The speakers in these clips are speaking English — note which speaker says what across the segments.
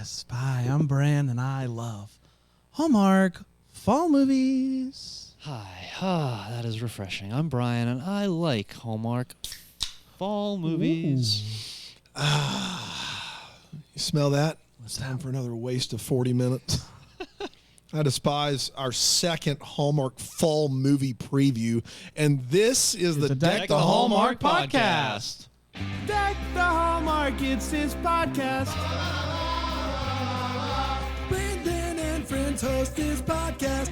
Speaker 1: Yes, hi, I'm Bran, and I love Hallmark fall movies.
Speaker 2: Hi, that is refreshing. I'm Brian, and I like Hallmark fall movies.
Speaker 3: You smell that? It's time for another waste of 40 minutes. I despise our second Hallmark fall movie preview, and this is the Deck the Hallmark podcast.
Speaker 1: Deck the Hallmark, it's his podcast.
Speaker 3: Brandon and friends host this podcast.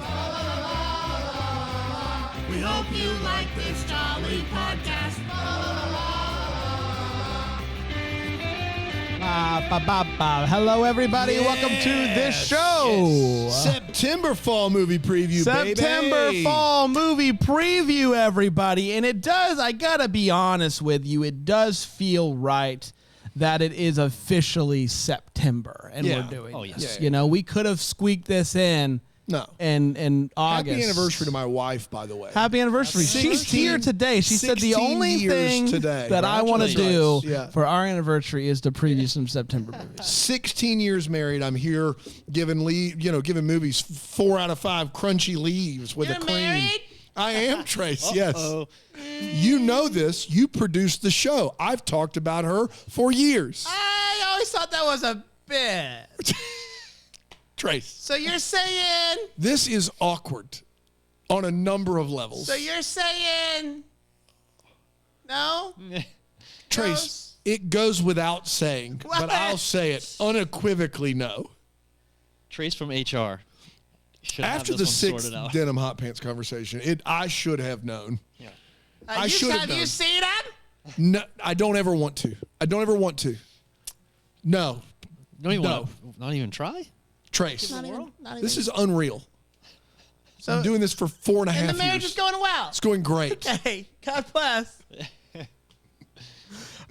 Speaker 4: We hope you like this jolly podcast.
Speaker 1: Hello, everybody. Welcome to this show.
Speaker 3: September fall movie preview,
Speaker 1: September
Speaker 3: baby.
Speaker 1: fall movie preview, everybody. And it does, I gotta be honest with you, it does feel right that it is officially September and
Speaker 3: Yeah.
Speaker 1: we're doing
Speaker 2: Oh,
Speaker 1: this.
Speaker 2: yes.
Speaker 3: Yeah.
Speaker 1: You know, we could have squeaked this in in August.
Speaker 3: Happy anniversary to my wife, by the way.
Speaker 1: Happy anniversary. She's
Speaker 3: 16
Speaker 1: here today. She said the
Speaker 3: 16
Speaker 1: only
Speaker 3: years
Speaker 1: thing
Speaker 3: today.
Speaker 1: that I want to do
Speaker 3: Congratulations. Yeah.
Speaker 1: for our anniversary is to preview some September movies.
Speaker 3: 16 years married. I'm here giving giving movies 4 out of 5 crunchy leaves with a cream.
Speaker 4: married?
Speaker 3: I am, Trace. Yes.
Speaker 2: Uh-oh.
Speaker 3: You know this. You produced the show. I've talked about her for years.
Speaker 1: I always thought that was a bit.
Speaker 3: Trace.
Speaker 1: So you're saying...
Speaker 3: This is awkward on a number of levels.
Speaker 1: So you're saying... No?
Speaker 3: Trace, it goes without saying,
Speaker 1: What?
Speaker 3: but I'll say it unequivocally no.
Speaker 2: Trace from HR. Should have
Speaker 3: After the
Speaker 2: this one
Speaker 3: 6th
Speaker 2: sorted out.
Speaker 3: denim hot pants conversation, I should have known.
Speaker 2: Yeah.
Speaker 3: I should have
Speaker 1: Have you
Speaker 3: known.
Speaker 1: seen him?
Speaker 3: No, I don't ever want to. No,
Speaker 2: Don't even
Speaker 3: No.
Speaker 2: not even try?
Speaker 3: Trace.
Speaker 1: Not even.
Speaker 3: This is unreal.
Speaker 1: So,
Speaker 3: I'm doing this for 4.5
Speaker 1: and the
Speaker 3: years.
Speaker 1: marriage is going well.
Speaker 3: It's going great.
Speaker 1: Hey, God bless.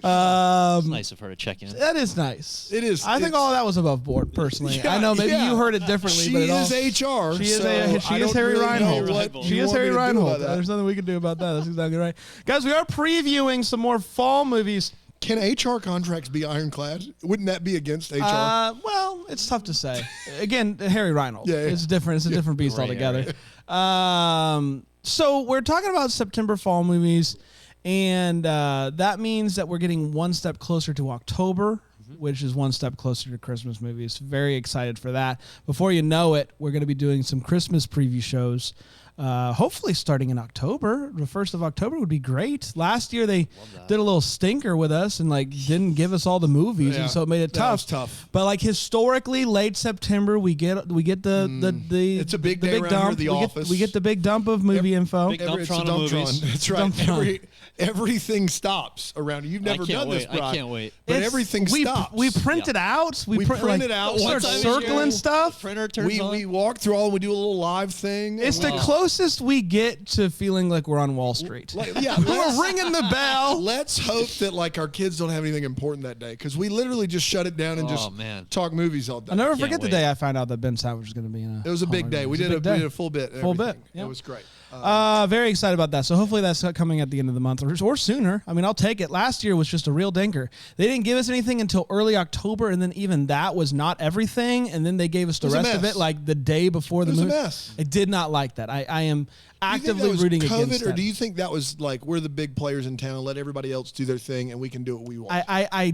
Speaker 2: It's nice of her to check in.
Speaker 1: That is nice.
Speaker 3: It is.
Speaker 1: I think
Speaker 3: It's-
Speaker 1: all of that was above board, personally.
Speaker 3: Yeah,
Speaker 1: I know maybe
Speaker 3: yeah.
Speaker 1: you heard it differently,
Speaker 3: She
Speaker 1: but it all,
Speaker 3: is HR.
Speaker 1: She is,
Speaker 3: so
Speaker 1: she
Speaker 3: I
Speaker 1: is
Speaker 3: don't
Speaker 1: Harry
Speaker 3: really know
Speaker 1: Reinhold.
Speaker 3: what
Speaker 1: She
Speaker 3: you
Speaker 1: is
Speaker 3: want
Speaker 1: Harry
Speaker 3: me to do
Speaker 1: Reinhold.
Speaker 3: about that.
Speaker 1: There's nothing we can do about that. That's exactly right. Guys, we are previewing some more fall movies.
Speaker 3: Can HR contracts be ironclad? Wouldn't that be against HR?
Speaker 1: Well, it's tough to say. Again, Harry Reinhold.
Speaker 3: Yeah, yeah.
Speaker 1: It's different. It's a different beast
Speaker 2: Gray
Speaker 1: altogether. So we're talking about September fall movies, and that means that we're getting one step closer to October, which is one step closer to Christmas movies. Very excited for that. Before you know it, we're going to be doing some Christmas preview shows. Hopefully starting in October. The 1st of October would be great. Last year they did a little stinker with us and didn't give us all the movies,
Speaker 3: Yeah,
Speaker 1: and so it made it
Speaker 3: that
Speaker 1: tough.
Speaker 3: was tough.
Speaker 1: But historically, late September we get the
Speaker 3: It's a big day
Speaker 1: big
Speaker 3: around here
Speaker 1: dump.
Speaker 3: at the
Speaker 1: we
Speaker 3: office.
Speaker 1: We get the big dump of movie info.
Speaker 2: big
Speaker 3: It's a
Speaker 2: Dumptron of movies.
Speaker 3: That's right.
Speaker 1: Dumptron.
Speaker 3: Everything stops around you. You've never
Speaker 2: I can't
Speaker 3: done this,
Speaker 2: wait.
Speaker 3: Brian.
Speaker 2: I can't wait.
Speaker 3: But
Speaker 1: It's-
Speaker 3: everything stops.
Speaker 1: We print it out.
Speaker 3: We print it out.
Speaker 1: Start
Speaker 3: What time is
Speaker 1: circling
Speaker 3: your
Speaker 1: stuff.
Speaker 2: Printer turns on.
Speaker 3: we walk through all and we do a little live thing.
Speaker 1: It's the closest we get to feeling like we're on Wall Street.
Speaker 3: Yeah,
Speaker 1: We're ringing the bell.
Speaker 3: let's hope that our kids don't have anything important that day, because we literally just shut it down and
Speaker 2: Oh,
Speaker 3: just
Speaker 2: man.
Speaker 3: talk movies all day.
Speaker 1: I'll never
Speaker 2: Can't
Speaker 1: forget the
Speaker 2: wait.
Speaker 1: day I found out that Ben Savage was going to be in
Speaker 3: It was a big day. We did a full bit. and
Speaker 1: Full bit,
Speaker 3: everything.
Speaker 1: yeah.
Speaker 3: It was great.
Speaker 1: Very excited about that. So hopefully that's coming at the end of the month or sooner. I mean, I'll take it. Last year was just a real dinker. They didn't give us anything until early October, and then even that was not everything. And then they gave us the
Speaker 3: was a
Speaker 1: rest of
Speaker 3: mess.
Speaker 1: it the day before the
Speaker 3: was a
Speaker 1: movie.
Speaker 3: mess.
Speaker 1: I did not like that. I am
Speaker 3: Do you think
Speaker 1: actively
Speaker 3: that was
Speaker 1: rooting
Speaker 3: COVID,
Speaker 1: against
Speaker 3: or
Speaker 1: that.
Speaker 3: do you think that was we're the big players in town, let everybody else do their thing, and we can do what we want?
Speaker 1: I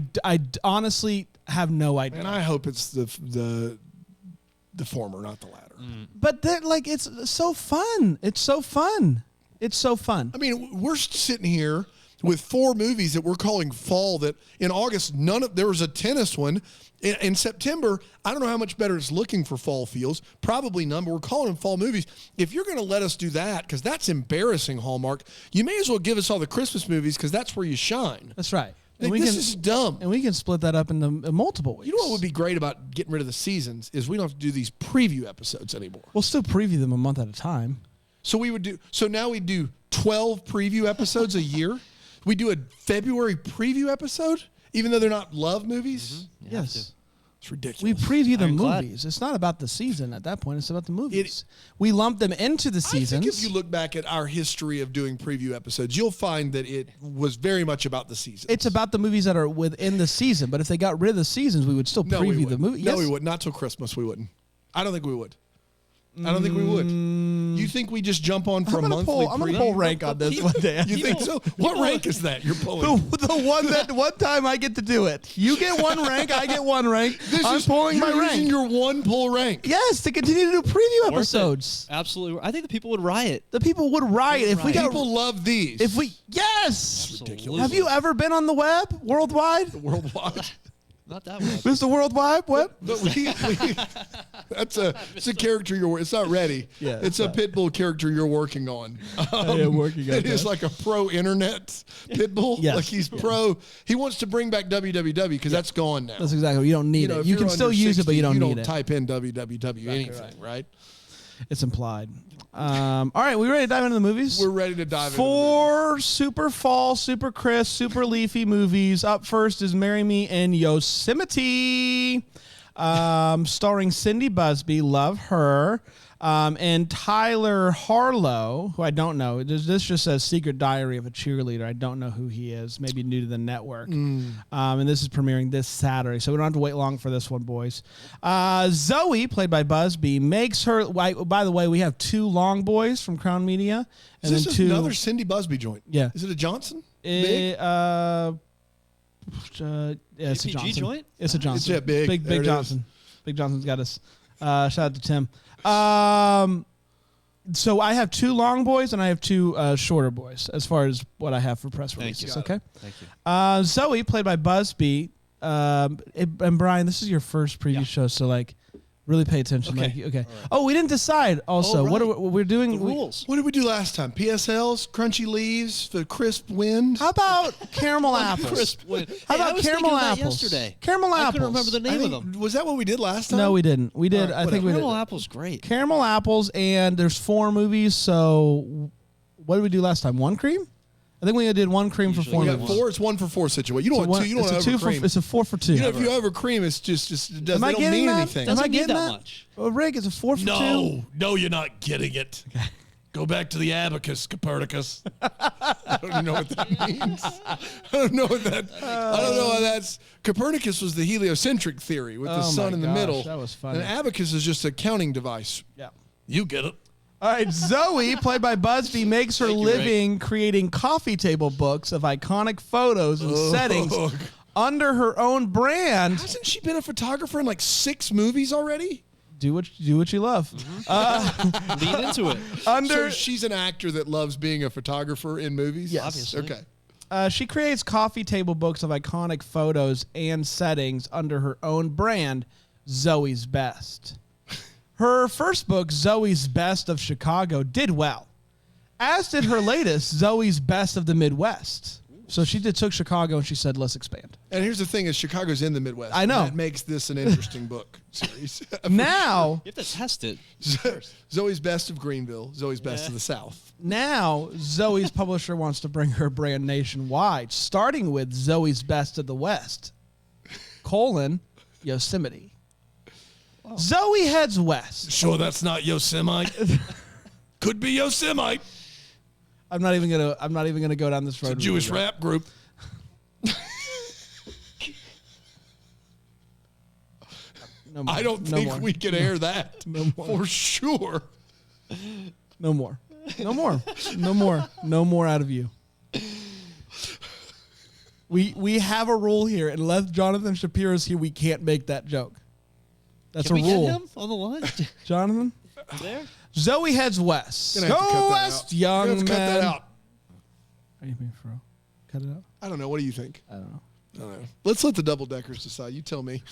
Speaker 1: honestly have no idea.
Speaker 3: And I hope it's the former, not the latter.
Speaker 1: But it's so fun. It's so fun. It's so fun.
Speaker 3: I mean, we're sitting here with 4 movies that we're calling fall. That in August, there was a tennis one. In September, I don't know how much better it's looking for fall feels. Probably none, but we're calling them fall movies. If you're going to let us do that, because that's embarrassing, Hallmark, you may as well give us all the Christmas movies, because that's where you shine.
Speaker 1: That's right.
Speaker 3: This is dumb.
Speaker 1: And we can split that up into multiple weeks.
Speaker 3: You know what would be great about getting rid of the seasons is we don't have to do these preview episodes anymore.
Speaker 1: We'll still preview them a month at a time.
Speaker 3: So now we do 12 preview episodes a year. We do a February preview episode, even though they're not love movies.
Speaker 1: Yes.
Speaker 3: It's ridiculous.
Speaker 1: We preview the
Speaker 2: Ironclad.
Speaker 1: movies. It's not about the season at that point. It's about the movies. We lump them into the
Speaker 3: I
Speaker 1: seasons.
Speaker 3: think if you look back at our history of doing preview episodes, you'll find that it was very much about the season.
Speaker 1: It's about the movies that are within the season. But if they got rid of the seasons, we would still
Speaker 3: No, we
Speaker 1: preview the
Speaker 3: wouldn't.
Speaker 1: movie.
Speaker 3: No,
Speaker 1: Yes.
Speaker 3: we wouldn't. Not till Christmas. We wouldn't. I don't think we would. I don't think we would. You think we just jump on for a monthly
Speaker 1: I'm gonna
Speaker 3: preview?
Speaker 1: pull rank on this one day.
Speaker 3: You think so? What rank is that you're pulling?
Speaker 1: The one time I get to do it. You get one rank, I get one rank. I'm pulling
Speaker 3: you're
Speaker 1: my
Speaker 3: using
Speaker 1: rank.
Speaker 3: your one pull rank.
Speaker 1: Yes, to continue to do preview
Speaker 2: Worth it.
Speaker 1: episodes.
Speaker 2: Absolutely. I think the people would riot.
Speaker 1: The people would riot if we got.
Speaker 3: People love these.
Speaker 1: If we yes.
Speaker 2: Absolutely.
Speaker 1: Have you ever been on the web worldwide,
Speaker 3: worldwide.
Speaker 2: Not that way.
Speaker 1: Mr. Worldwide Web?
Speaker 3: But it's a character it's not ready.
Speaker 1: Yeah,
Speaker 3: it's a Pitbull character you're working on.
Speaker 1: working on
Speaker 3: It is
Speaker 1: that.
Speaker 3: like a pro internet Pitbull.
Speaker 1: Yes.
Speaker 3: Like he's pro. He wants to bring back www because that's gone now.
Speaker 1: That's exactly. You don't need
Speaker 3: know,
Speaker 1: it.
Speaker 3: if
Speaker 1: You
Speaker 3: you're
Speaker 1: can still
Speaker 3: under
Speaker 1: use it, but
Speaker 3: 60,
Speaker 1: you don't need it.
Speaker 3: type in www anything, right?
Speaker 1: It's implied. All right, we ready to dive into the movies?
Speaker 3: We're ready to dive into
Speaker 1: 4 super fall, super crisp, super leafy movies. Up first is Marry Me in Yosemite, starring Cindy Busby, love her, and Tyler Harlow, who I don't know. This just says Secret Diary of a Cheerleader. I don't know who he is. Maybe new to the network. And this is premiering this Saturday, so we don't have to wait long for this one, boys. Zoe, played by Busby, makes her. By the way, we have 2 long boys from Crown Media, and
Speaker 3: Is
Speaker 1: then
Speaker 3: this
Speaker 1: 2.
Speaker 3: another Cindy Busby joint?
Speaker 1: Yeah.
Speaker 3: Is it a Johnson? Big?
Speaker 1: Yeah, it's a
Speaker 2: APG
Speaker 1: Johnson.
Speaker 2: joint?
Speaker 1: It's a Johnson.
Speaker 3: It's big. There
Speaker 1: Big
Speaker 3: it
Speaker 1: Johnson. Big Johnson's got us. Shout out to Tim. So I have 2 long boys and I have 2 shorter boys as far as what I have for press
Speaker 2: Thank
Speaker 1: releases.
Speaker 2: you.
Speaker 1: Okay.
Speaker 2: Thank you.
Speaker 1: Zoe, played by Busby, and Brian, this is your first preview show, so like, really pay attention.
Speaker 2: Okay.
Speaker 1: Okay. Oh, we didn't decide. Also, what are
Speaker 2: right.
Speaker 1: we're doing?
Speaker 2: The rules.
Speaker 3: What did we do last time? PSLs, crunchy leaves, the crisp wind.
Speaker 1: How about caramel apples?
Speaker 2: Crisp win.
Speaker 1: How
Speaker 2: Hey, I
Speaker 1: about
Speaker 2: was
Speaker 1: caramel
Speaker 2: thinking that
Speaker 1: apples?
Speaker 2: yesterday.
Speaker 1: Caramel
Speaker 2: I
Speaker 1: apples.
Speaker 2: couldn't remember the
Speaker 3: I
Speaker 2: name of
Speaker 3: think-
Speaker 2: them.
Speaker 3: Was that what we did last time?
Speaker 1: No, we didn't. We did.
Speaker 3: All right,
Speaker 1: I think we did.
Speaker 2: Caramel apple's great.
Speaker 1: Caramel apples, and there's 4 movies. So, what did we do last time? 1 cream? I think we did 1 cream for
Speaker 2: Usually
Speaker 1: 4
Speaker 3: We
Speaker 2: we
Speaker 3: got
Speaker 1: movies.
Speaker 3: 4. It's 1 for 4 situation. You don't
Speaker 1: So
Speaker 3: want 2. You don't
Speaker 1: it's a
Speaker 3: want
Speaker 1: 2
Speaker 3: over
Speaker 1: for.
Speaker 3: cream.
Speaker 1: It's a 4 for 2.
Speaker 3: You know, if you over cream, it just
Speaker 1: Am
Speaker 3: doesn't
Speaker 1: I
Speaker 3: don't
Speaker 1: getting
Speaker 3: mean
Speaker 1: that?
Speaker 3: anything.
Speaker 1: Am I
Speaker 2: Doesn't need
Speaker 1: getting
Speaker 2: that
Speaker 1: that?
Speaker 2: much.
Speaker 1: Rick, it's a 4 for 2.
Speaker 3: No, you're not getting it. Go back to the abacus, Copernicus. I don't know what that means. I don't know what that. I don't know how that's. Copernicus was the heliocentric theory with the
Speaker 1: Oh
Speaker 3: sun
Speaker 1: my
Speaker 3: in the
Speaker 1: gosh,
Speaker 3: middle.
Speaker 1: that was funny.
Speaker 3: And abacus is just a counting device.
Speaker 1: Yeah.
Speaker 3: You get it.
Speaker 1: All right, Zoe, played by Busby, makes her
Speaker 2: Thank you, Rick.
Speaker 1: living creating coffee table books of iconic photos and settings under her own brand.
Speaker 3: Hasn't she been a photographer in like 6 movies already?
Speaker 1: Do what you love.
Speaker 2: Lean into it.
Speaker 1: Under
Speaker 3: So she's an actor that loves being a photographer in movies?
Speaker 1: Yes.
Speaker 2: Obviously.
Speaker 3: Okay.
Speaker 1: she creates coffee table books of iconic photos and settings under her own brand, Zoe's Best. Her first book, Zoe's Best of Chicago, did well, as did her latest, Zoe's Best of the Midwest. So she took Chicago and she said, let's expand.
Speaker 3: And here's the thing is Chicago's in the Midwest.
Speaker 1: I know.
Speaker 3: That makes this an interesting book series.
Speaker 1: Now,
Speaker 2: You have to test it.
Speaker 3: Zoe's Best of Greenville, Zoe's Best of the South.
Speaker 1: now Zoe's publisher wants to bring her brand nationwide, starting with Zoe's Best of the West, Yosemite. Zoe heads west.
Speaker 3: Sure, that's not Yosemite. Could be Yosemite.
Speaker 1: I'm not even gonna go down this road.
Speaker 3: It's a Jewish rap group.
Speaker 1: No more.
Speaker 3: I don't
Speaker 1: No
Speaker 3: think
Speaker 1: more.
Speaker 3: we can air that
Speaker 1: No more.
Speaker 3: for sure.
Speaker 1: No more. No more. No more. No more out of you. We have a rule here. Unless Jonathan Shapiro's here, we can't make that joke. That's
Speaker 2: Can
Speaker 1: a
Speaker 2: we
Speaker 1: rule.
Speaker 2: get him on the line?
Speaker 1: Jonathan?
Speaker 2: There?
Speaker 1: Zoe heads west.
Speaker 3: Gonna have to cut
Speaker 1: Go
Speaker 3: that
Speaker 1: west,
Speaker 3: out.
Speaker 1: young
Speaker 3: Gonna have to
Speaker 1: man.
Speaker 3: cut that out.
Speaker 1: Are you being for real? Cut it out?
Speaker 3: I don't know. What do you think?
Speaker 1: I don't know.
Speaker 3: I don't know. Let's let the double deckers decide. You tell me.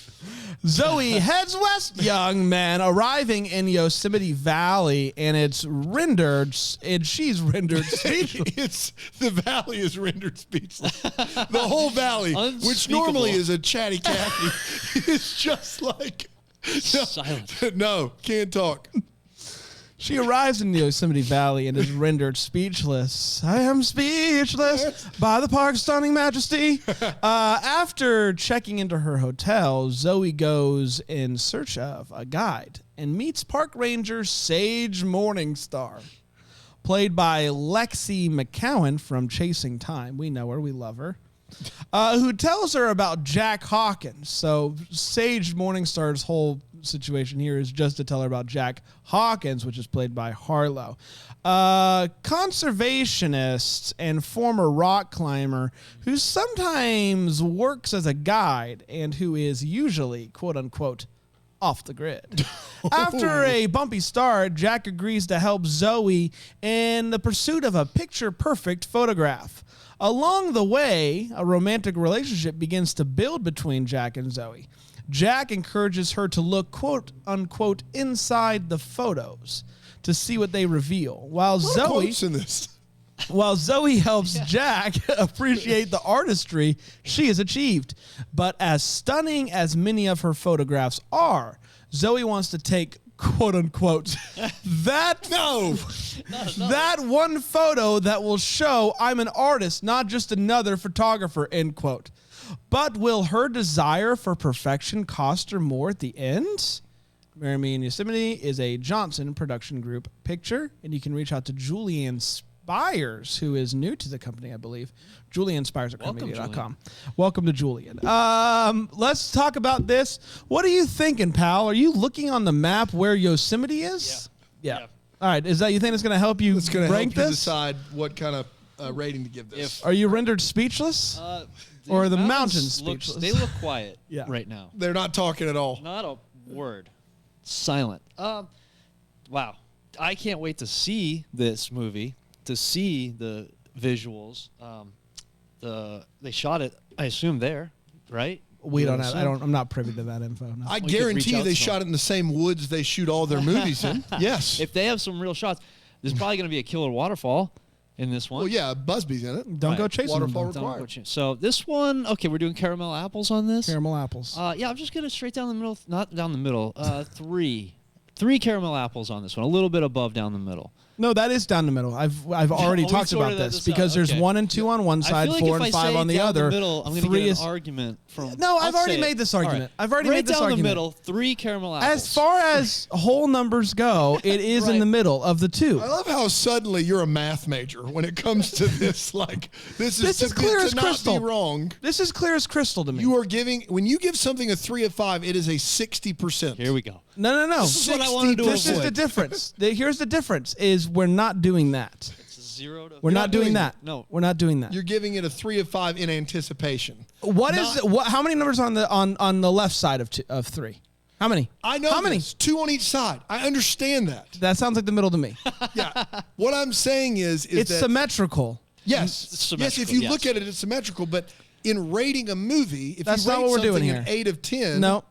Speaker 1: Zoe heads west, young man, arriving in Yosemite Valley, and it's rendered, and she's rendered speechless.
Speaker 3: It's the valley is rendered speechless. The whole valley, which
Speaker 2: Unspeakable.
Speaker 3: normally is a chatty Cathy, is just like
Speaker 2: Silent.
Speaker 3: No, can't talk.
Speaker 1: She arrives in the Yosemite Valley and is rendered speechless. I am speechless by the park's stunning majesty. After checking into her hotel, Zoe goes in search of a guide and meets park ranger Sage Morningstar, played by Lexi McCowan from Chasing Time. We know her. We love her. Who tells her about Jack Hawkins. So Sage Morningstar's whole situation here is just to tell her about Jack Hawkins, which is played by Harlow. Conservationist and former rock climber who sometimes works as a guide and who is usually, quote unquote, off the grid. After a bumpy start, Jack agrees to help Zoe in the pursuit of a picture-perfect photograph. Along the way, a romantic relationship begins to build between Jack and Zoe. Jack encourages her to look, quote unquote, inside the photos to see what they reveal, while
Speaker 3: Quotes in this.
Speaker 1: Zoe helps Jack appreciate the artistry she has achieved. But as stunning as many of her photographs are, Zoe wants to take, quote unquote, that one photo that will show I'm an artist, not just another photographer, end quote. But will her desire for perfection cost her more at the end? Marry Me in Yosemite is a Johnson Production Group picture, and you can reach out to Julianne Spires, who is new to the company, I believe. Julianne Spires at CrowdMedia.com. Welcome to Julian. Let's talk about this. What are you thinking, pal? Are you looking on the map where Yosemite is? Yeah. All right. Is that you think it's going to help you
Speaker 3: It's going to
Speaker 1: rank
Speaker 3: help you
Speaker 1: this?
Speaker 3: decide what kind of rating to give this.
Speaker 1: Are you rendered speechless? Or the mountains speechless?
Speaker 2: They look quiet
Speaker 1: Yeah.
Speaker 2: right now.
Speaker 3: They're not talking at all.
Speaker 2: Not a word. Silent. Wow. I can't wait to see this movie, to see the visuals. They shot it, I assume, there, right?
Speaker 1: We don't have. I'm not privy to that info. No.
Speaker 3: I
Speaker 2: could
Speaker 3: guarantee
Speaker 2: reach
Speaker 3: you
Speaker 2: out
Speaker 3: they
Speaker 2: to
Speaker 3: shot
Speaker 2: them.
Speaker 3: it in the same woods they shoot all their movies in. Yes.
Speaker 2: If they have some real shots, there's probably going to be a killer waterfall in this one.
Speaker 3: Well, yeah, Busby's in it.
Speaker 1: Don't go
Speaker 2: Right.
Speaker 1: chasing
Speaker 3: Waterfall
Speaker 1: them.
Speaker 2: Don't
Speaker 3: required.
Speaker 2: go ch- So this one, okay, we're doing caramel apples on this.
Speaker 1: Caramel apples.
Speaker 2: Yeah, I'm just gonna straight down the middle. Not down the middle. Three caramel apples on this one. A little bit above down the middle.
Speaker 1: No, that is down the middle. I've already
Speaker 2: we
Speaker 1: talked
Speaker 2: sorted
Speaker 1: about
Speaker 2: that
Speaker 1: this
Speaker 2: this out.
Speaker 1: because there's
Speaker 2: Okay.
Speaker 1: 1 and 2 on one
Speaker 2: I
Speaker 1: side,
Speaker 2: feel like
Speaker 1: 4
Speaker 2: if
Speaker 1: and
Speaker 2: I
Speaker 1: 5
Speaker 2: say
Speaker 1: on the
Speaker 2: down
Speaker 1: other.
Speaker 2: The middle, I'm gonna
Speaker 1: 3
Speaker 2: get
Speaker 1: is
Speaker 2: an argument from.
Speaker 1: No, I've
Speaker 2: I'll
Speaker 1: already
Speaker 2: say
Speaker 1: made
Speaker 2: it.
Speaker 1: this
Speaker 2: All
Speaker 1: argument. I've already
Speaker 2: right
Speaker 1: made this
Speaker 2: down
Speaker 1: argument.
Speaker 2: the middle. 3 caramel apples.
Speaker 1: As far as whole numbers go, it is in
Speaker 2: Right.
Speaker 1: the middle of the two.
Speaker 3: I love how suddenly you're a math major when it comes to this. Like this
Speaker 1: This is
Speaker 3: to,
Speaker 1: clear
Speaker 3: to
Speaker 1: as
Speaker 3: not
Speaker 1: crystal.
Speaker 3: be wrong.
Speaker 1: This is clear as crystal to me.
Speaker 3: You are giving when you give something a 3 of 5, it is a 60%.
Speaker 2: Here we go.
Speaker 1: No.
Speaker 2: This is what I wanted to
Speaker 1: This is
Speaker 2: avoid.
Speaker 1: the difference. Here's the difference: is we're not doing that.
Speaker 2: It's 0 to.
Speaker 1: We're not doing that.
Speaker 2: No.
Speaker 1: We're not doing that.
Speaker 3: You're giving it a 3 of 5 in anticipation.
Speaker 1: What is what? How many numbers on the left side of 3? How many?
Speaker 3: I know
Speaker 1: How many?
Speaker 3: this. 2 on each side. I understand that.
Speaker 1: That sounds like the middle to me.
Speaker 3: Yeah. What I'm saying is
Speaker 1: It's
Speaker 3: that
Speaker 1: symmetrical.
Speaker 3: yes,
Speaker 2: It's
Speaker 3: yes. If
Speaker 2: symmetrical,
Speaker 3: you
Speaker 2: yes.
Speaker 3: look at it, it's symmetrical. But in rating a movie, if
Speaker 1: That's
Speaker 3: you rate
Speaker 1: not what we're
Speaker 3: something
Speaker 1: doing
Speaker 3: an
Speaker 1: here.
Speaker 3: 8 of 10,
Speaker 1: No,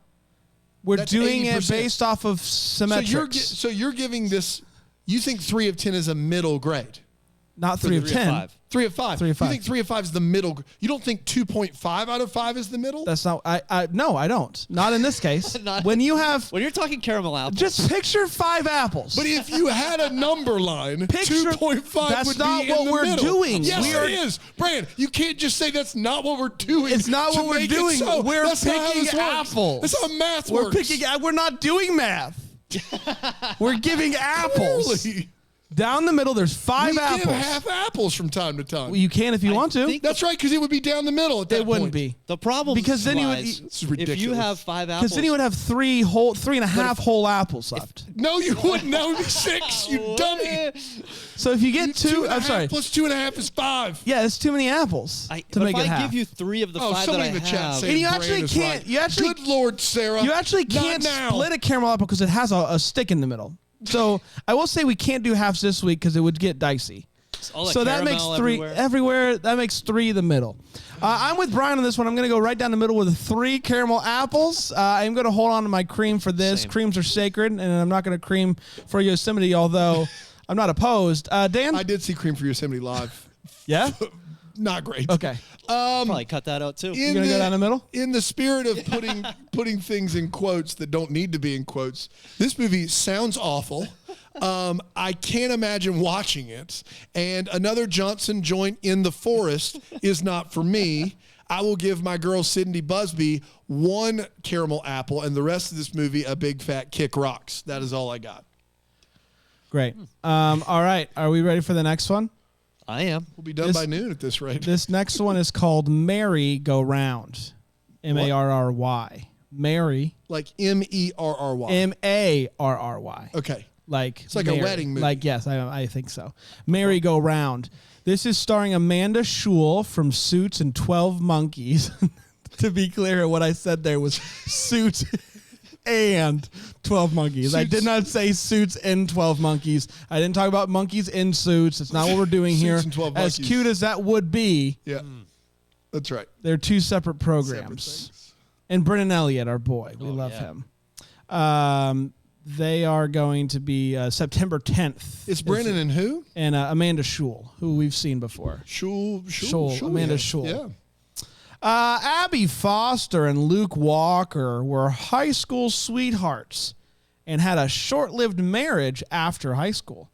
Speaker 1: we're
Speaker 3: That's
Speaker 1: doing
Speaker 3: 80%.
Speaker 1: it based off of
Speaker 3: so
Speaker 1: symmetrics.
Speaker 3: so you're giving this. You think 3 of 10 is a middle grade.
Speaker 1: Not 3 of
Speaker 2: 3 of
Speaker 1: 10.
Speaker 2: 5.
Speaker 3: 3 of 5.
Speaker 1: 3 of 5.
Speaker 3: You think 3 of 5 is the middle? You don't think 2.5 out of 5 is the middle?
Speaker 1: That's not. No, I don't. Not in this case.
Speaker 2: Not-
Speaker 1: When you have,
Speaker 2: When you're talking caramel apples,
Speaker 1: just picture 5 apples.
Speaker 3: But if you had a number line,
Speaker 1: Picture-
Speaker 3: 2.5
Speaker 1: that's
Speaker 3: would
Speaker 1: not
Speaker 3: be in
Speaker 1: what
Speaker 3: the
Speaker 1: we're
Speaker 3: middle.
Speaker 1: doing.
Speaker 3: Yes,
Speaker 1: We are-
Speaker 3: it is. Brand, you can't just say that's not what we're doing.
Speaker 1: It's not
Speaker 3: to
Speaker 1: what we're
Speaker 3: make it
Speaker 1: doing.
Speaker 3: so.
Speaker 1: We're
Speaker 3: That's not how
Speaker 1: picking
Speaker 3: this works.
Speaker 1: apples.
Speaker 3: That's how math
Speaker 1: we're
Speaker 3: works.
Speaker 1: picking. We're not doing math. We're giving apples.
Speaker 3: Really?
Speaker 1: Down the middle, there's 5
Speaker 3: We
Speaker 1: apples.
Speaker 3: give half apples from time to time.
Speaker 1: Well, you can if you want to.
Speaker 2: think-
Speaker 3: That's right, because it would be down the middle at that
Speaker 1: It wouldn't
Speaker 3: point.
Speaker 1: be.
Speaker 2: the problem
Speaker 1: Because then you would
Speaker 2: lies,
Speaker 1: eat-
Speaker 3: This is
Speaker 2: if you
Speaker 3: ridiculous.
Speaker 2: have 5 apples,
Speaker 1: Because then you would have 3 and a half whole apples left.
Speaker 3: No, you wouldn't. That would be 6, you dummy.
Speaker 1: So if you get 2,
Speaker 3: and a
Speaker 1: I'm
Speaker 3: half
Speaker 1: sorry.
Speaker 3: plus 2.5 is 5.
Speaker 1: Yeah, it's too many apples to
Speaker 2: but
Speaker 1: make
Speaker 2: if
Speaker 1: it
Speaker 2: I
Speaker 1: half.
Speaker 2: give you 3 of the
Speaker 3: Oh,
Speaker 2: 5 that
Speaker 3: somebody
Speaker 2: I
Speaker 3: in the chat
Speaker 2: have,
Speaker 3: saying
Speaker 1: And you
Speaker 3: Brand
Speaker 1: actually
Speaker 3: is
Speaker 1: can't-
Speaker 3: right.
Speaker 1: you actually-
Speaker 3: Good Lord, Sarah.
Speaker 1: You actually
Speaker 3: Not
Speaker 1: can't
Speaker 3: now.
Speaker 1: split a caramel apple because it has a stick in the middle. So I will say we can't do halves this week because it would get dicey.
Speaker 2: all
Speaker 1: So that makes
Speaker 2: caramel
Speaker 1: 3 everywhere. That makes 3 the middle. I'm with Brian on this one. I'm going to go right down the middle with 3 caramel apples. I'm going to hold on to my cream for this.
Speaker 2: Same.
Speaker 1: Creams are sacred, and I'm not going to cream for Yosemite, although I'm not opposed. Dan?
Speaker 3: I did see Cream for Yosemite live.
Speaker 1: Yeah?
Speaker 3: Not great.
Speaker 1: Okay.
Speaker 2: Probably cut that out too.
Speaker 3: In
Speaker 1: gonna go down the middle?
Speaker 3: In the spirit of putting things in quotes that don't need to be in quotes, this movie sounds awful. I can't imagine watching it. And another Johnson joint in the forest is not for me. I will give my girl Cindy Busby one caramel apple and the rest of this movie a big fat kick rocks. That is all I got.
Speaker 1: Great. All right. Are we ready for the next one?
Speaker 2: I am.
Speaker 3: We'll be done by noon at this rate.
Speaker 1: This next one is called Merry Go Round. M-A-R-R-Y. Mary.
Speaker 3: Like M-E-R-R-Y.
Speaker 1: M-A-R-R-Y.
Speaker 3: Okay.
Speaker 1: Like
Speaker 3: it's like
Speaker 1: Mary.
Speaker 3: a wedding movie.
Speaker 1: Like, yes, I think so. Merry Go Round. This is starring Amanda Schull from Suits and 12 Monkeys. To be clear, what I said there was Suits and 12 Monkeys. I did not say Suits and 12 Monkeys. I didn't talk about monkeys in suits. That's not what we're doing here.
Speaker 3: And 12
Speaker 1: as
Speaker 3: monkeys.
Speaker 1: cute as that would be,
Speaker 3: Yeah. That's right.
Speaker 1: they're two separate programs.
Speaker 3: Separate
Speaker 1: And Brennan Elliott, our boy. We love him. They are going to be September 10th.
Speaker 3: It's Brennan and who?
Speaker 1: And Amanda Schull, who we've seen before.
Speaker 3: Schull.
Speaker 1: Amanda
Speaker 3: yeah.
Speaker 1: Schull.
Speaker 3: Yeah.
Speaker 1: Abby Foster and Luke Walker were high school sweethearts and had a short-lived marriage after high school.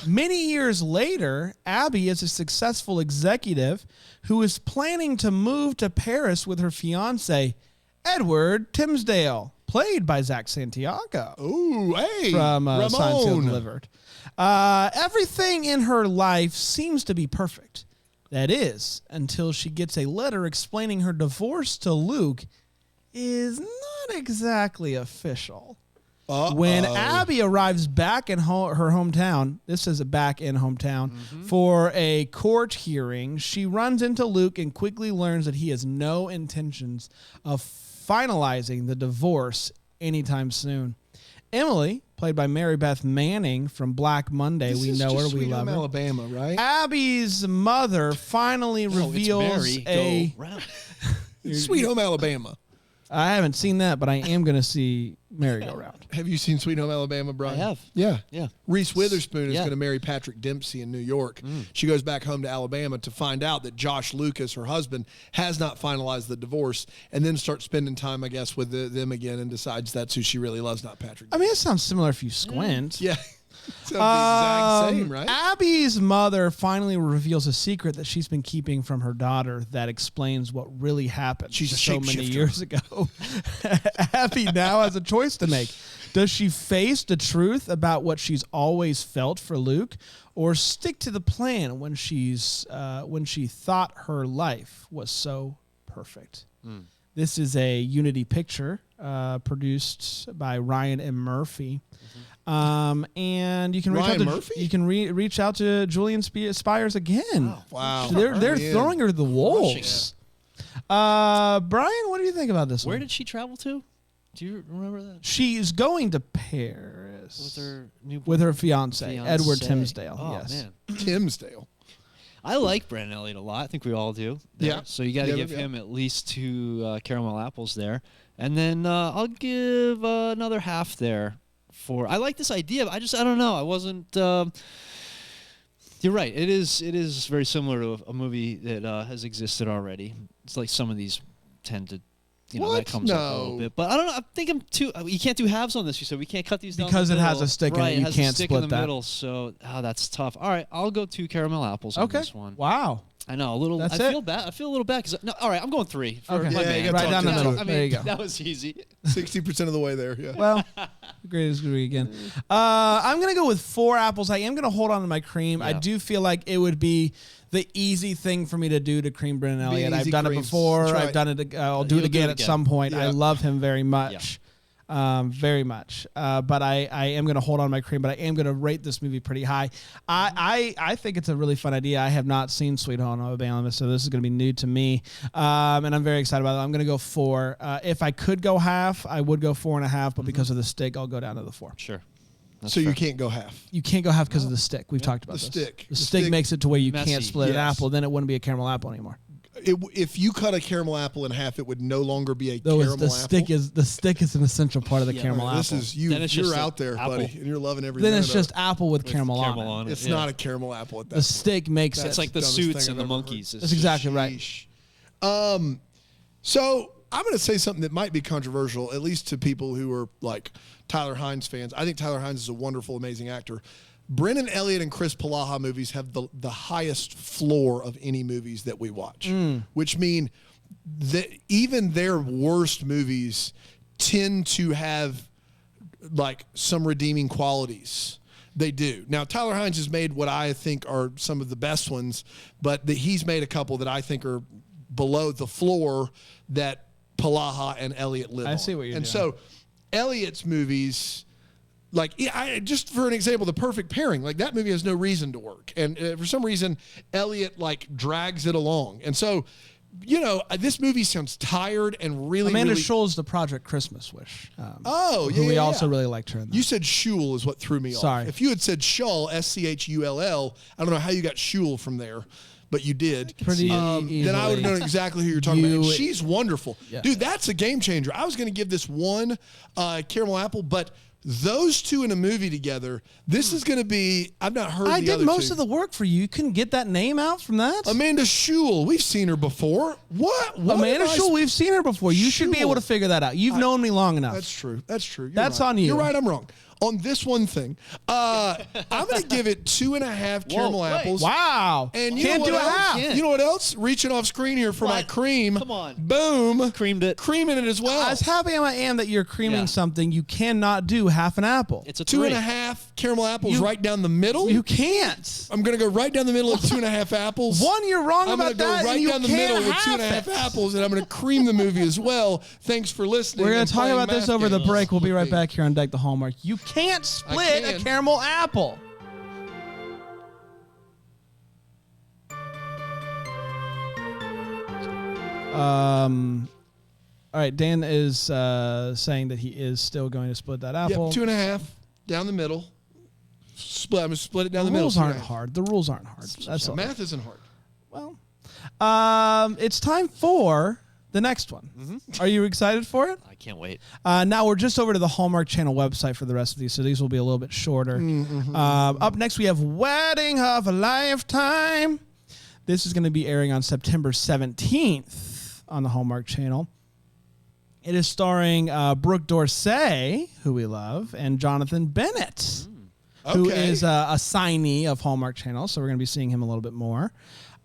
Speaker 1: Many years later, Abby is a successful executive who is planning to move to Paris with her fiancé, Edward Timsdale, played by Zach Santiago.
Speaker 3: Ooh, hey.
Speaker 1: From Signed, Sealed,
Speaker 3: Ramon.
Speaker 1: Delivered. Everything in her life seems to be perfect. That is, until she gets a letter explaining her divorce to Luke is not exactly official. When Abby arrives back in her hometown, this is a back in hometown, for a court hearing, she runs into Luke and quickly learns that he has no intentions of finalizing the divorce anytime soon. Emily, played by Mary Beth Manning from Black Monday,
Speaker 3: This
Speaker 1: we
Speaker 3: is
Speaker 1: know
Speaker 3: just
Speaker 1: her, we
Speaker 3: Sweet
Speaker 1: love
Speaker 3: Home
Speaker 1: her.
Speaker 3: Alabama, right?
Speaker 1: Abby's mother finally reveals
Speaker 2: it's Mary
Speaker 1: a.
Speaker 2: Go Round.
Speaker 3: Sweet Home Alabama.
Speaker 1: I haven't seen that, but I am going to see merry-go-round.
Speaker 3: Have you seen Sweet Home Alabama, Brian?
Speaker 2: I have.
Speaker 3: Yeah.
Speaker 2: Yeah.
Speaker 3: Reese Witherspoon is
Speaker 2: Yeah.
Speaker 3: going to marry Patrick Dempsey in New York. She goes back home to Alabama to find out that Josh Lucas, her husband, has not finalized the divorce, and then starts spending time, I guess, with them again and decides that's who she really loves, not Patrick
Speaker 1: I mean, it sounds similar if you squint.
Speaker 3: Yeah. Sounds the exact same, right?
Speaker 1: Abby's mother finally reveals a secret that she's been keeping from her daughter that explains what really happened
Speaker 3: She's a
Speaker 1: so many
Speaker 3: shapeshifter.
Speaker 1: years ago. Abby now has a choice to make. Does she face the truth about what she's always felt for Luke, or stick to the plan when she thought her life was so perfect? This is a Unity picture produced by Ryan M. Murphy. And you can reach
Speaker 3: Ryan
Speaker 1: out to
Speaker 3: Murphy?
Speaker 1: you can reach out to Julian Spires again.
Speaker 3: Wow.
Speaker 1: They're
Speaker 3: Man.
Speaker 1: throwing her to the wolves. Brian, what do you think about this
Speaker 2: Where
Speaker 1: one?
Speaker 2: did she travel to? Do you remember that?
Speaker 1: She's going to Paris
Speaker 2: With her new
Speaker 1: with her fiance, Edward
Speaker 2: fiancé.
Speaker 1: Timsdale.
Speaker 2: Oh,
Speaker 1: yes.
Speaker 2: man.
Speaker 3: Timsdale.
Speaker 2: I like Brennan Elliott a lot. I think we all do. there.
Speaker 3: Yeah.
Speaker 2: So you got to
Speaker 3: Yeah,
Speaker 2: give
Speaker 3: yeah.
Speaker 2: him at least 2 caramel apples there. And then I'll give another half there for. I like this idea. But I don't know. I wasn't. You're right. It is very similar to a movie that has existed already. It's like some of these tend to. That
Speaker 3: What?
Speaker 2: comes up a little
Speaker 3: No.
Speaker 2: bit. But I don't know. I think I'm too. You can't do halves on this. You said we can't cut these down
Speaker 1: Because
Speaker 2: the
Speaker 1: it has
Speaker 2: middle.
Speaker 1: a stick in it,
Speaker 2: Right,
Speaker 1: you
Speaker 2: has
Speaker 1: can't
Speaker 2: a stick
Speaker 1: split
Speaker 2: in the
Speaker 1: that.
Speaker 2: middle. So that's tough. All right, I'll go 2 caramel apples on
Speaker 1: Okay.
Speaker 2: this one.
Speaker 1: Wow.
Speaker 2: I know a little.
Speaker 1: That's
Speaker 2: I
Speaker 1: it?
Speaker 2: feel bad. I feel a little bad because no. All right, I'm going 3. For
Speaker 1: Okay.
Speaker 2: my
Speaker 3: Yeah,
Speaker 2: man.
Speaker 3: you gotta
Speaker 1: Right
Speaker 3: talk
Speaker 1: down the
Speaker 3: to
Speaker 1: middle.
Speaker 3: it.
Speaker 2: I mean,
Speaker 1: There you go.
Speaker 2: that was easy.
Speaker 3: 60% of the way there, yeah.
Speaker 1: Well, greatest agree again. I'm going to go with 4 apples. I am going to hold on to my cream. I
Speaker 2: Yeah.
Speaker 1: do feel like it would be the easy thing for me to do to cream Brennan
Speaker 3: Be
Speaker 1: Elliott.
Speaker 3: an
Speaker 1: I've
Speaker 3: easy
Speaker 1: done it
Speaker 3: cream.
Speaker 1: before.
Speaker 3: That's right.
Speaker 1: I've done it. I'll do it
Speaker 2: You'll do
Speaker 1: again
Speaker 2: it
Speaker 1: at
Speaker 2: again.
Speaker 1: some point. I
Speaker 3: Yeah.
Speaker 1: love him very much. Very much. But I am going to hold on to my cream, but I am going to rate this movie pretty high. I think it's a really fun idea. I have not seen Sweet Home Alabama, so this is going to be new to me. And I'm very excited about it. I'm going to go 4. If I could go half, I would go 4.5, but because of the stick, I'll go down to the 4.
Speaker 2: Sure. That's
Speaker 3: So you
Speaker 2: fair.
Speaker 3: can't go half.
Speaker 1: You can't go half because of the stick. We've talked about
Speaker 3: The
Speaker 1: this.
Speaker 3: stick.
Speaker 1: The
Speaker 3: The
Speaker 1: stick
Speaker 3: stick-
Speaker 1: makes it to where you
Speaker 2: Messy.
Speaker 1: can't split an
Speaker 3: Yes.
Speaker 1: apple. Then it wouldn't be a caramel apple anymore.
Speaker 3: If you cut a caramel apple in half, it would no longer be a
Speaker 1: Though
Speaker 3: caramel
Speaker 1: the
Speaker 3: apple.
Speaker 1: stick is an essential part of the caramel
Speaker 3: Right,
Speaker 1: apple.
Speaker 3: this is you.
Speaker 2: Then it's
Speaker 3: You're
Speaker 2: just
Speaker 3: out there,
Speaker 2: apple.
Speaker 3: buddy, and you're loving every
Speaker 1: then
Speaker 3: minute
Speaker 1: it's
Speaker 3: of
Speaker 1: just
Speaker 3: it.
Speaker 1: apple with caramel,
Speaker 2: caramel
Speaker 1: on it.
Speaker 2: on it.
Speaker 3: It's
Speaker 2: yeah.
Speaker 3: not a caramel apple at that
Speaker 1: The
Speaker 3: point.
Speaker 1: stick makes
Speaker 3: That's
Speaker 2: It's
Speaker 1: it.
Speaker 2: like the
Speaker 3: dumbest
Speaker 2: suits
Speaker 3: thing
Speaker 2: and the
Speaker 3: I've ever heard.
Speaker 2: monkeys. It's
Speaker 1: That's exactly right.
Speaker 3: So I'm going to say something that might be controversial, at least to people who are like Tyler Hines fans. I think Tyler Hines is a wonderful, amazing actor. Brennan Elliott and Chris Palaha movies have the highest floor of any movies that we watch, which mean that even their worst movies tend to have like some redeeming qualities. They do. Now, Tyler Hines has made what I think are some of the best ones, but he's made a couple that I think are below the floor that Palaha and Elliott live on.
Speaker 1: I see what you're
Speaker 3: and
Speaker 1: doing.
Speaker 3: so Elliott's movies, like, just for an example, The Perfect Pairing, like that movie has no reason to work. And for some reason, Elliott like drags it along. And so, you know, this movie sounds tired and really,
Speaker 1: Amanda
Speaker 3: really...
Speaker 1: Scholl's The Project Christmas Wish.
Speaker 3: who
Speaker 1: we also really liked her in that.
Speaker 3: You said Schull is what threw me
Speaker 1: Sorry.
Speaker 3: off. If you had said Schull, Schull, I don't know how you got Schull from there, but you did.
Speaker 1: Pretty
Speaker 3: Then I
Speaker 1: easily.
Speaker 3: would have known exactly who you're talking about. And
Speaker 1: You-
Speaker 3: she's wonderful.
Speaker 1: Yeah.
Speaker 3: Dude, that's a game changer. I was going to give this one caramel apple, but those two in a movie together, this is going to be, I've not heard
Speaker 1: I
Speaker 3: the
Speaker 1: did
Speaker 3: other
Speaker 1: most
Speaker 3: two.
Speaker 1: of the work for you. You couldn't get that name out from that?
Speaker 3: Amanda Schull, we've seen her before. What
Speaker 1: Amanda
Speaker 3: am I-
Speaker 1: Schull, we've seen her before. You should be able to
Speaker 3: Schull.
Speaker 1: figure that out. You've known me long enough.
Speaker 3: That's true. That's true. You're
Speaker 1: That's
Speaker 3: right.
Speaker 1: on you.
Speaker 3: You're right. I'm wrong. On this one thing, I'm going to give it 2.5 caramel
Speaker 2: wait.
Speaker 3: apples.
Speaker 1: Wow.
Speaker 3: And you
Speaker 1: Can't
Speaker 3: know
Speaker 1: do
Speaker 3: what
Speaker 1: a
Speaker 3: else?
Speaker 1: half.
Speaker 2: Yeah.
Speaker 3: You know what else? Reaching off screen here for my
Speaker 2: What?
Speaker 3: cream.
Speaker 2: Come on.
Speaker 3: Boom.
Speaker 2: Creamed it.
Speaker 3: Creaming it as well.
Speaker 1: As happy as I am that you're creaming
Speaker 2: Yeah.
Speaker 1: something, you cannot do half an apple.
Speaker 2: It's a 3.
Speaker 3: 2.5 caramel apples
Speaker 1: You-
Speaker 3: right down the middle.
Speaker 1: You can't.
Speaker 3: I'm going to go right down the middle of 2.5 apples.
Speaker 1: One, you're wrong
Speaker 3: I'm
Speaker 1: about
Speaker 3: going to go
Speaker 1: that.
Speaker 3: right
Speaker 1: and you
Speaker 3: down the
Speaker 1: can't
Speaker 3: middle with
Speaker 1: half
Speaker 3: 2.5
Speaker 1: it.
Speaker 3: apples, and I'm going to cream the movie as well. Thanks for listening.
Speaker 1: We're going
Speaker 3: and
Speaker 1: to talk
Speaker 3: playing
Speaker 1: about this
Speaker 3: math
Speaker 1: over the
Speaker 3: games
Speaker 1: break. We'll be
Speaker 3: with
Speaker 1: right
Speaker 3: me.
Speaker 1: back here on Deck the Hallmark. You can't split a
Speaker 3: can.
Speaker 1: caramel apple. All right, Dan is saying that he is still going to split that
Speaker 3: Yep,
Speaker 1: apple.
Speaker 3: 2.5 down the middle. I'm going to split it down the
Speaker 1: The
Speaker 3: middle.
Speaker 1: rules aren't
Speaker 3: 2.5.
Speaker 1: hard. The rules aren't hard. That's all.
Speaker 3: Math isn't hard.
Speaker 1: Well, it's time for the next one. Are you excited for it?
Speaker 2: I can't wait.
Speaker 1: Now we're just over to the Hallmark Channel website for the rest of these, so these will be a little bit shorter. Up next, we have Wedding of a Lifetime. This is going to be airing on September 17th on the Hallmark Channel. It is starring Brooke Dorsey, who we love, and Jonathan Bennett, who
Speaker 3: Okay.
Speaker 1: is a signee of Hallmark Channel, so we're going to be seeing him a little bit more.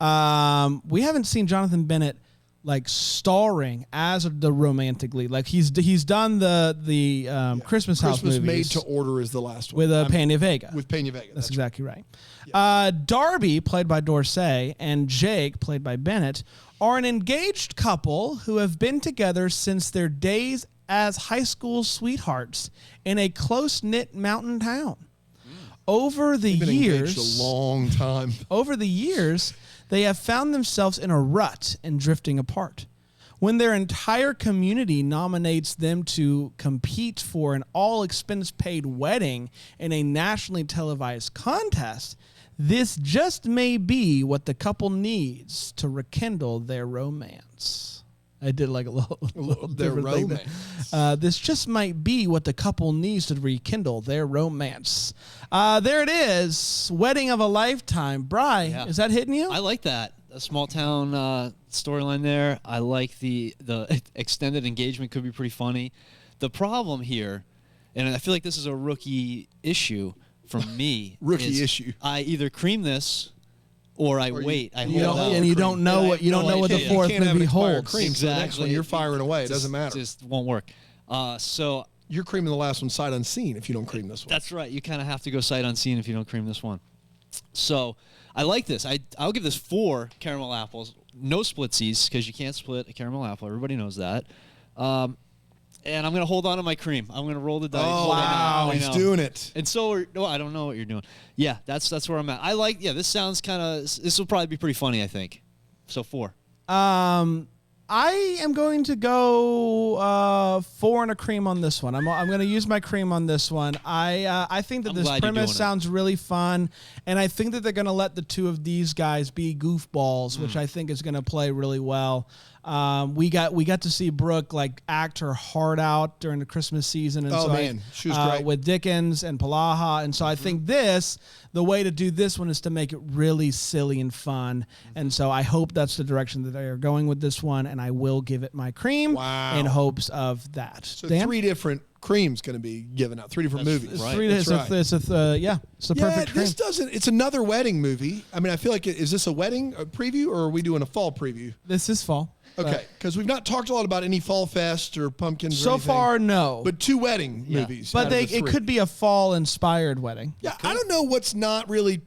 Speaker 1: We haven't seen Jonathan Bennett like starring as the romantic lead. Like he's done the Christmas House
Speaker 3: Christmas Made
Speaker 1: movies
Speaker 3: to Order is the last one.
Speaker 1: with Pena Vega.
Speaker 3: With Pena Vega.
Speaker 1: That's exactly right. Darby, played by Dorsey, and Jake, played by Bennett, are an engaged couple who have been together since their days as high school sweethearts in a close-knit mountain town. Over the
Speaker 3: Been engaged
Speaker 1: years,
Speaker 3: a long time.
Speaker 1: they have found themselves in a rut and drifting apart. When their entire community nominates them to compete for an all-expense-paid wedding in a nationally televised contest, this just may be what the couple needs to rekindle their romance. I did like a little
Speaker 3: Their
Speaker 1: different thing there.
Speaker 3: romance.
Speaker 1: This just might be what the couple needs to rekindle their romance. There it is, Wedding of a Lifetime. Bri,
Speaker 2: Yeah.
Speaker 1: is that hitting you?
Speaker 2: I like that. A small town storyline there. I like the extended engagement could be pretty funny. The problem here, and I feel like this is a rookie issue from me.
Speaker 3: Rookie
Speaker 2: is
Speaker 3: issue.
Speaker 2: I either cream this or I wait. I
Speaker 1: You
Speaker 2: hold
Speaker 1: don't,
Speaker 2: out.
Speaker 1: and you don't know
Speaker 2: And I
Speaker 1: what you
Speaker 2: have
Speaker 1: don't
Speaker 2: no
Speaker 1: know what the
Speaker 2: idea.
Speaker 1: fourth
Speaker 3: can't have
Speaker 1: movie
Speaker 3: an expired
Speaker 1: holds.
Speaker 3: cream. So the next one, you're firing away. It doesn't matter.
Speaker 2: Just won't work. So
Speaker 3: You're creaming the last one sight unseen if you don't cream this one.
Speaker 2: that's right. You kind of have to go sight unseen if you don't cream this one. So I like this. I'll give this 4 caramel apples. No splitsies because you can't split a caramel apple. Everybody knows that. And I'm going to hold on to my cream. I'm going to roll the dice.
Speaker 3: Oh, wow.
Speaker 2: I
Speaker 3: He's
Speaker 2: know.
Speaker 3: doing it.
Speaker 2: And so, I don't know what you're doing. Yeah, that's where I'm at. I like, this sounds kind of, this will probably be pretty funny, I think. So 4.
Speaker 1: I am going to go 4 and a cream on this one. I'm going to use my cream on this one. I think that
Speaker 2: I'm
Speaker 1: this
Speaker 2: glad you're
Speaker 1: premise
Speaker 2: doing it.
Speaker 1: sounds really fun, and I think that they're going to let the two of these guys be goofballs, which I think is going to play really well. We got to see Brooke like act her heart out during the Christmas season, and
Speaker 3: Oh,
Speaker 1: so
Speaker 3: man. She was great.
Speaker 1: with Dickens and Palaha, and so I think the way to do this one is to make it really silly and fun, and so I hope that's the direction that they are going with this one, and and I will give it my cream
Speaker 3: Wow.
Speaker 1: in hopes of that.
Speaker 3: So
Speaker 1: Dan?
Speaker 3: 3 different creams going to be given out. 3 different movies.
Speaker 1: It's
Speaker 2: Right.
Speaker 1: three.
Speaker 3: That's right.
Speaker 1: It's the perfect cream.
Speaker 3: This doesn't. It's another wedding movie. I mean, I feel like is this a wedding preview or are we doing a fall preview?
Speaker 1: This is fall.
Speaker 3: Okay, because we've not talked a lot about any fall fest or pumpkins. or
Speaker 1: So
Speaker 3: anything,
Speaker 1: far, no.
Speaker 3: but 2 wedding movies.
Speaker 1: But
Speaker 3: out of the
Speaker 1: it
Speaker 3: 3.
Speaker 1: could be a fall inspired wedding.
Speaker 3: Yeah, I don't know what's not really,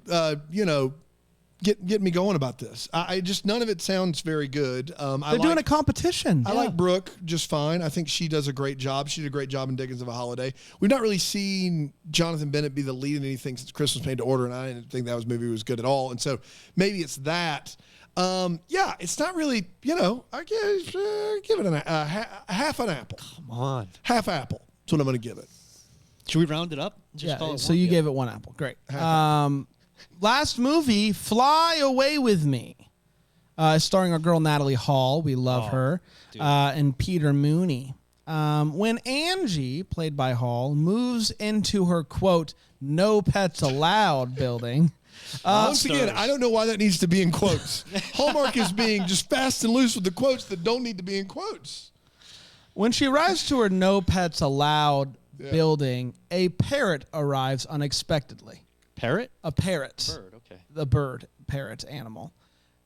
Speaker 3: get me going about this. I just none of it sounds very good.
Speaker 1: They're doing a competition.
Speaker 3: I like Brooke just fine. I think she does a great job. She did a great job in Dickens of a Holiday. We've not really seen Jonathan Bennett be the lead in anything since Christmas Made to Order, and I didn't think that movie was good at all. And so maybe it's that. It's not really, I give it half an apple.
Speaker 2: Come on.
Speaker 3: Half apple. That's what I'm going to give it.
Speaker 2: Should we round it up? Just call
Speaker 1: Yeah.
Speaker 2: it
Speaker 1: So
Speaker 2: one?
Speaker 1: you
Speaker 2: Yeah.
Speaker 1: gave it 1 apple. Great. Last movie, Fly Away With Me. Starring our girl Natalie Hall. We love her.
Speaker 2: dude.
Speaker 1: And Peter Mooney. When Angie, played by Hall, moves into her, quote, no pets allowed building.
Speaker 3: Once again, I don't know why that needs to be in quotes. Hallmark is being just fast and loose with the quotes that don't need to be in quotes.
Speaker 1: When she arrives to her no pets allowed building, a parrot arrives unexpectedly.
Speaker 2: Parrot?
Speaker 1: A parrot.
Speaker 2: Bird, okay.
Speaker 1: The bird, parrot, animal.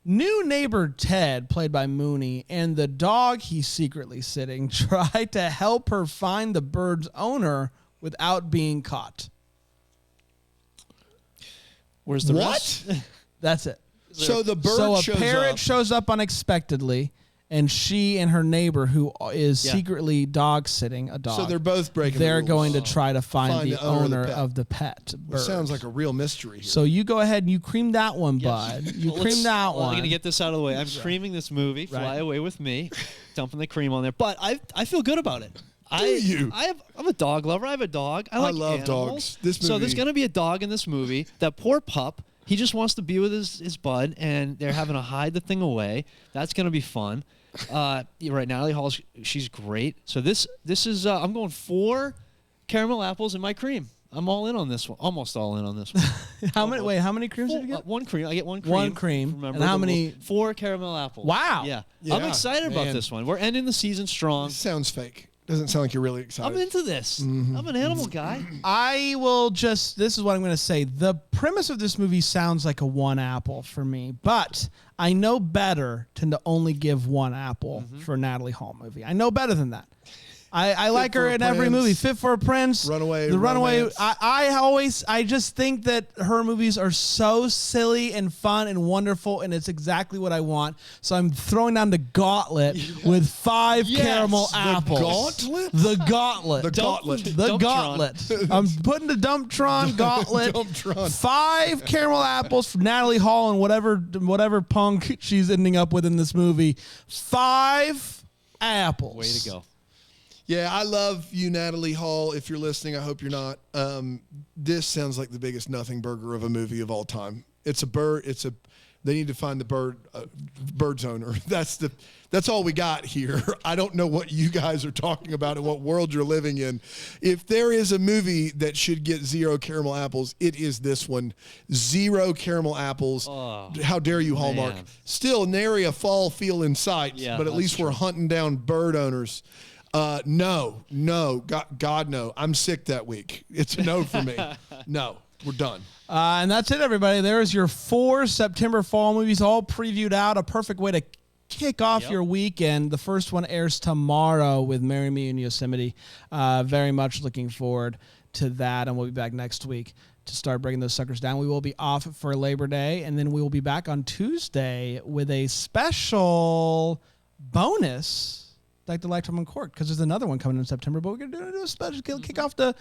Speaker 1: New neighbor Ted, played by Mooney, and the dog he's secretly sitting try to help her find the bird's owner without being caught.
Speaker 2: Where's the
Speaker 3: What?
Speaker 2: rest?
Speaker 1: That's it.
Speaker 3: So the bird
Speaker 1: So a
Speaker 3: shows
Speaker 1: parrot
Speaker 3: up.
Speaker 1: shows up unexpectedly, and she and her neighbor, who is
Speaker 2: Yeah.
Speaker 1: secretly dog sitting a dog,
Speaker 3: So they're both breaking the
Speaker 1: they're
Speaker 3: rules.
Speaker 1: going to try to find the owner
Speaker 3: pet.
Speaker 1: of the pet bird.
Speaker 3: Sounds like a real mystery here.
Speaker 1: So you go ahead and you cream that one, bud. You
Speaker 2: Well,
Speaker 1: cream that
Speaker 2: I'm
Speaker 1: one.
Speaker 2: going to get this out of the way. I'm creaming this movie, Fly
Speaker 1: Right.
Speaker 2: Away With Me, dumping the cream on there. But I feel good about it.
Speaker 3: you?
Speaker 2: I'm a dog lover. I have a dog. I like
Speaker 3: love
Speaker 2: animals.
Speaker 3: dogs. This
Speaker 2: So there's
Speaker 3: movie-
Speaker 2: going to be a dog in this movie. That poor pup, he just wants to be with his bud, and they're having to hide the thing away. That's going to be fun. You're right, Natalie Hall, she's great. So this is, I'm going 4 caramel apples in my cream. I'm all in on this one. Almost all in on this one.
Speaker 1: How many? Wait, how many creams did you get?
Speaker 2: One cream. I get one cream.
Speaker 1: One cream.
Speaker 2: Remember,
Speaker 1: And how
Speaker 2: the
Speaker 1: many-
Speaker 2: rules. 4 caramel apples.
Speaker 1: Wow.
Speaker 2: Yeah.
Speaker 3: Yeah,
Speaker 2: I'm excited about
Speaker 3: man.
Speaker 2: this one. We're ending the season strong.
Speaker 3: This sounds fake. Doesn't sound like you're really excited.
Speaker 2: I'm into this. I'm an animal guy.
Speaker 1: I will just, this is what I'm going to say. The premise of this movie sounds like a 1 apple for me, but I know better to only give 1 apple for a Natalie Hall movie. I know better than that. I like
Speaker 3: for
Speaker 1: her
Speaker 3: a
Speaker 1: in every
Speaker 3: Prince.
Speaker 1: movie. Fit for a Prince.
Speaker 3: Runaway
Speaker 1: The Runaway.
Speaker 3: Romance.
Speaker 1: I just think that her movies are so silly and fun and wonderful, and it's exactly what I want. So I'm throwing down the gauntlet with 5 caramel
Speaker 3: The
Speaker 1: apples.
Speaker 3: gauntlet?
Speaker 1: The gauntlet.
Speaker 3: The gauntlet.
Speaker 1: The
Speaker 2: Dumptron.
Speaker 1: gauntlet. I'm putting the Dumptron gauntlet.
Speaker 3: Dumptron.
Speaker 1: 5 caramel apples from Natalie Hall and whatever punk she's ending up with in this movie. 5 apples.
Speaker 2: Way to go.
Speaker 3: Yeah, I love you, Natalie Hall. If you're listening, I hope you're not. This sounds like the biggest nothing burger of a movie of all time. It's a bird. They need to find the bird's owner. That's all we got here. I don't know what you guys are talking about and what world you're living in. If there is a movie that should get 0 caramel apples, it is this one. 0 caramel apples.
Speaker 2: Oh,
Speaker 3: How dare you, Hallmark?
Speaker 2: man.
Speaker 3: Still nary a fall feel in sight,
Speaker 2: Yeah,
Speaker 3: but at
Speaker 2: that's
Speaker 3: least we're
Speaker 2: true.
Speaker 3: hunting down bird owners. No, God, no. I'm sick that week. It's a no for me. No, we're done.
Speaker 1: And that's it, everybody. There's your 4 September fall movies all previewed out. A perfect way to kick off your weekend. The first one airs tomorrow with Marry Me in Yosemite. Very much looking forward to that, and we'll be back next week to start breaking those suckers down. We will be off for Labor Day, and then we will be back on Tuesday with a special bonus. Like the Electrum and Court, because there's another one coming in September, but we're gonna do a special kick off the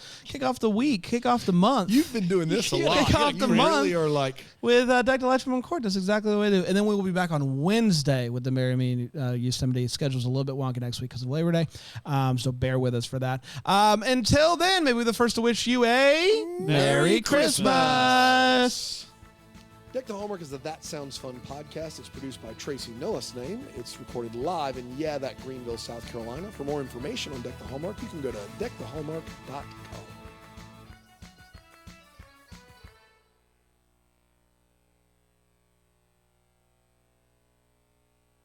Speaker 1: week, kick off the month.
Speaker 3: You've been doing this a
Speaker 1: You
Speaker 3: lot.
Speaker 1: kick off the
Speaker 3: You really
Speaker 1: month.
Speaker 3: are like,
Speaker 1: With Dr. Electrum and Court. That's exactly the way to do it. And then we will be back on Wednesday with the Marry Me Yosemite. Schedule's a little bit wonky next week because of Labor Day. So bear with us for that. Until then, maybe we're the first to wish you a Merry Christmas.
Speaker 3: Deck the Hallmark is the That Sounds Fun podcast. It's produced by Tracy Noah's name. It's recorded live in, that Greenville, South Carolina. For more information on Deck the Hallmark, you can go to deckthehallmark.com.